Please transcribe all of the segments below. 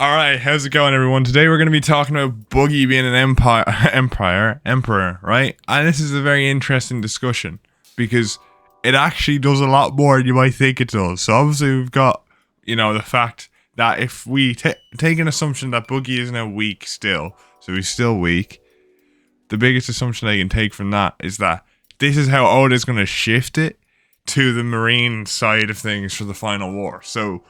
Alright, how's it going, everyone? Today we're going to be talking about Buggy being an emperor, right? And this is a very interesting discussion because it actually does a lot more than you might think it does. So obviously we've got, the fact that if we take an assumption that Buggy is now weak still, so he's still weak, the biggest assumption I can take from that is that this is how Oda's going to shift it to the marine side of things for the final war. So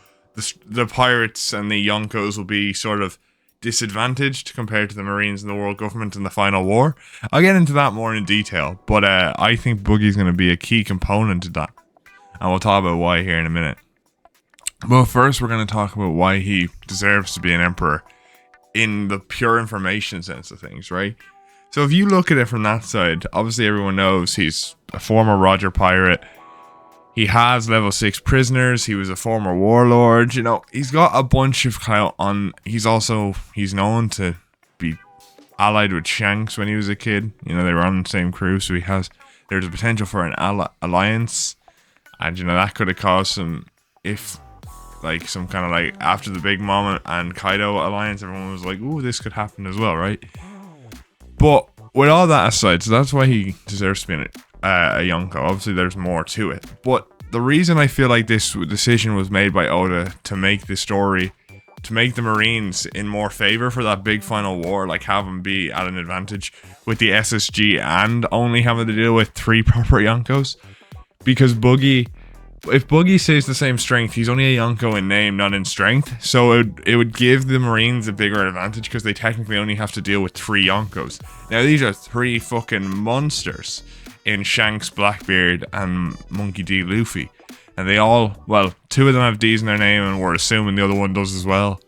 the pirates and the Yonkos will be sort of disadvantaged compared to the Marines and the world government in the final war. I'll get into that more in detail, but I think Buggy's going to be a key component to that. And we'll talk about why here in a minute. But first, we're going to talk about why he deserves to be an emperor in the pure information sense of things, right? So if you look at it from that side, obviously everyone knows he's a former Roger pirate. He has level 6 prisoners. He was a former warlord. He's got a bunch of clout on. He's known to be allied with Shanks when he was a kid. They were on the same crew, so there's a potential for an alliance. And, that could have caused some kind of after the Big Mom and Kaido alliance, everyone was like, ooh, this could happen as well, right? But with all that aside, so that's why he deserves to be a Yonko. Obviously, there's more to it. But the reason I feel like this decision was made by Oda to make the story, to make the Marines in more favor for that big final war, have them be at an advantage with the SSG and only having to deal with 3 proper Yonkos. Because if Buggy stays the same strength, he's only a Yonko in name, not in strength. So it would give the Marines a bigger advantage because they technically only have to deal with 3 Yonkos. Now, these are 3 fucking monsters in Shanks, Blackbeard, and Monkey D. Luffy. And they all, 2 of them have D's in their name, and we're assuming the other one does as well.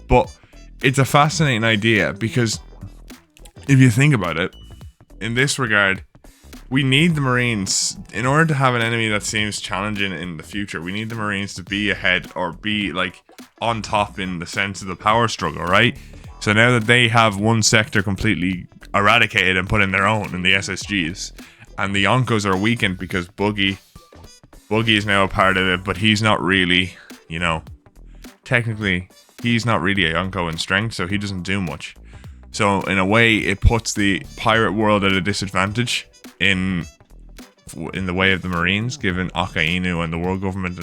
But it's a fascinating idea because if you think about it, in this regard, we need the Marines, in order to have an enemy that seems challenging in the future, we need the Marines to be ahead or be on top in the sense of the power struggle, right? So now that they have one sector completely eradicated and put in their own in the SSGs, and the Yonkos are weakened because Buggy is now a part of it, but he's not really, technically, he's not really a Yonko in strength, so he doesn't do much. So in a way, it puts the pirate world at a disadvantage in the way of the Marines, given Akainu and the world government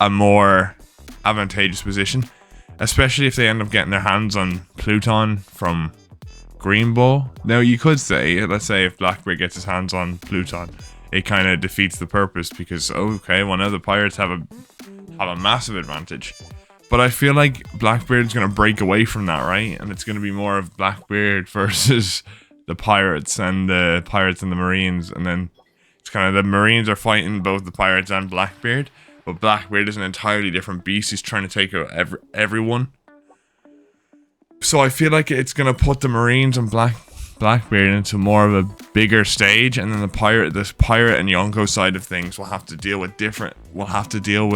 a more advantageous position, especially if they end up getting their hands on Pluton from Green Bull. Now, you could say, let's say if Blackbeard gets his hands on Pluton, it kind of defeats the purpose because, now the pirates have a massive advantage. But I feel like Blackbeard's going to break away from that, right? And it's going to be more of Blackbeard versus the pirates and the Marines. And then it's kind of the Marines are fighting both the pirates and Blackbeard. But Blackbeard is an entirely different beast. He's trying to take out everyone. So I feel like it's going to put the Marines and Blackbeard into more of a bigger stage, and then the pirate and Yonko side of things will have to deal with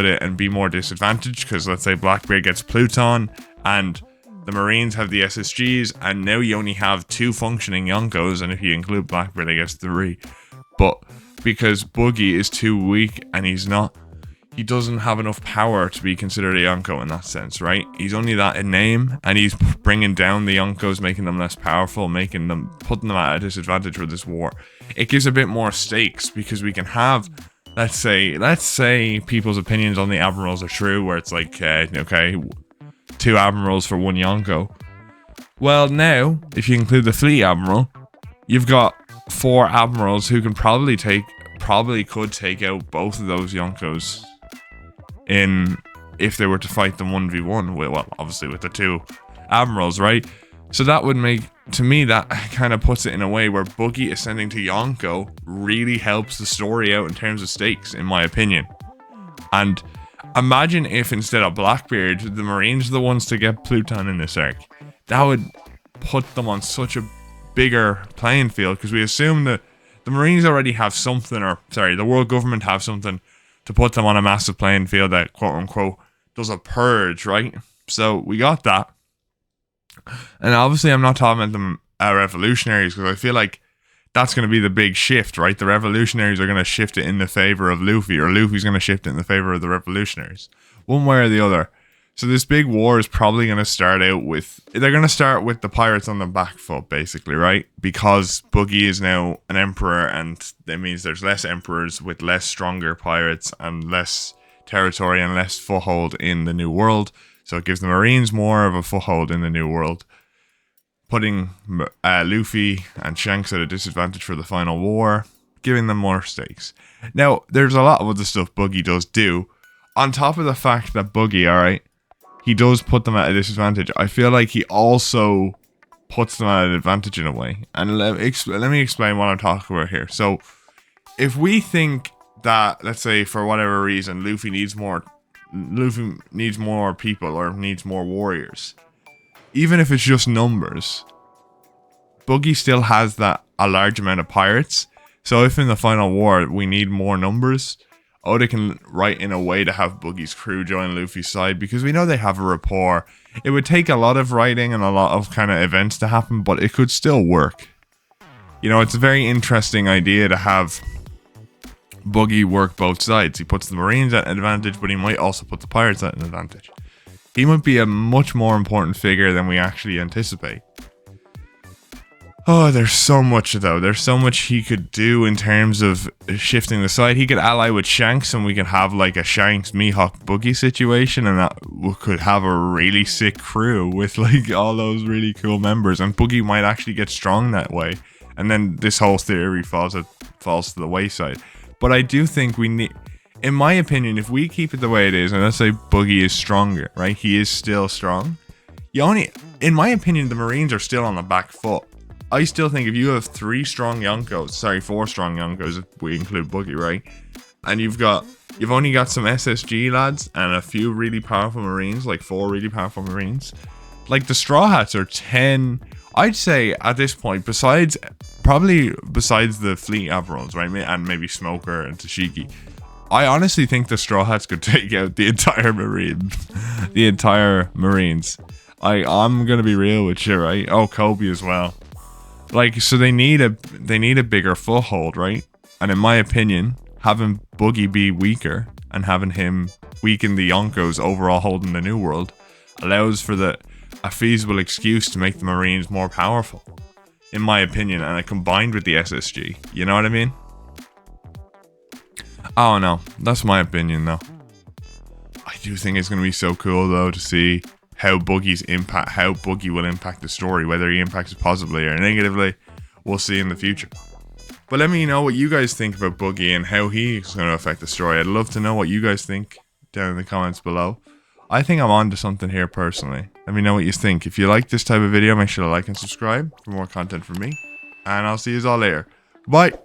it and be more disadvantaged, because let's say Blackbeard gets Pluton and the Marines have the SSGs, and now you only have 2 functioning Yonkos, and if you include Blackbeard, I guess 3. But because Buggy is too weak and he doesn't have enough power to be considered a Yonko in that sense, right? He's only that in name, and he's bringing down the Yonkos, making them less powerful, putting them at a disadvantage for this war. It gives a bit more stakes because we can have, let's say people's opinions on the admirals are true, where it's 2 admirals for 1 Yonko. Well, now if you include the fleet admiral, you've got 4 admirals who could take out both of those Yonkos if they were to fight them 1v1, obviously with the 2 admirals, right? So that would make, to me, that kind of puts it in a way where Buggy ascending to Yonko really helps the story out in terms of stakes, in my opinion. And imagine if instead of Blackbeard, the Marines are the ones to get Pluton in this arc. That would put them on such a bigger playing field, because we assume that the Marines already have something, the world government have something to put them on a massive playing field that, quote unquote, does a purge, right? So we got that. And obviously I'm not talking about them revolutionaries, because I feel like that's going to be the big shift, right? The revolutionaries are going to shift it in the favor of Luffy, or Luffy's going to shift it in the favor of the revolutionaries. One way or the other. So this big war is probably going to start out with... They're going to start with the pirates on the back foot, basically, right? Because Buggy is now an emperor, and that means there's less emperors with less stronger pirates and less territory and less foothold in the New World. So it gives the Marines more of a foothold in the New World, putting Luffy and Shanks at a disadvantage for the final war, giving them more stakes. Now, there's a lot of other stuff Buggy does do. On top of the fact that Buggy, alright, he does put them at a disadvantage, I feel like he also puts them at an advantage in a way. And let me explain what I'm talking about here. So, if we think that, let's say, for whatever reason, Luffy needs more people or needs more warriors, even if it's just numbers, Buggy still has a large amount of pirates. So if in the final war we need more numbers, Oda can write in a way to have Buggy's crew join Luffy's side, because we know they have a rapport. It would take a lot of writing and a lot of kind of events to happen, but it could still work. You know, it's a very interesting idea to have Buggy work both sides. He puts the Marines at an advantage, but he might also put the pirates at an advantage. He might be a much more important figure than we actually anticipate. Oh, there's so much though. There's so much he could do in terms of shifting the side. He could ally with Shanks, and we could have like a Shanks, Mihawk, Buggy situation, and that we could have a really sick crew with like all those really cool members. And Buggy might actually get strong that way, and then this whole theory falls to the wayside. But I do think we need, in my opinion, if we keep it the way it is, and let's say Buggy is stronger, right? He is still strong. In my opinion, the Marines are still on the back foot. I still think if you have 4 strong Yonkos, if we include Buggy, right? And you've only got some SSG lads and a few really powerful Marines, like 4 really powerful Marines. Like the Straw Hats are 10, I'd say at this point, besides the fleet admirals, right? And maybe Smoker and Tashiki. I honestly think the Straw Hats could take out the entire Marines. I'm gonna be real with you, right? Oh, Kobe as well. Like, so they need a bigger foothold, right? And in my opinion, having Buggy be weaker and having him weaken the Yonkos overall holding the New World allows for a feasible excuse to make the Marines more powerful, in my opinion, and it combined with the SSG. You know what I mean? Oh no, that's my opinion though. I do think it's gonna be so cool though to see how Buggy will impact the story, whether he impacts it positively or negatively. We'll see in the future. But let me know what you guys think about Buggy and how he's going to affect the story. I'd love to know what you guys think down in the comments below. I think I'm onto something here personally. Let me know what you think. If you like this type of video, make sure to like and subscribe for more content from me. And I'll see you all later. Bye!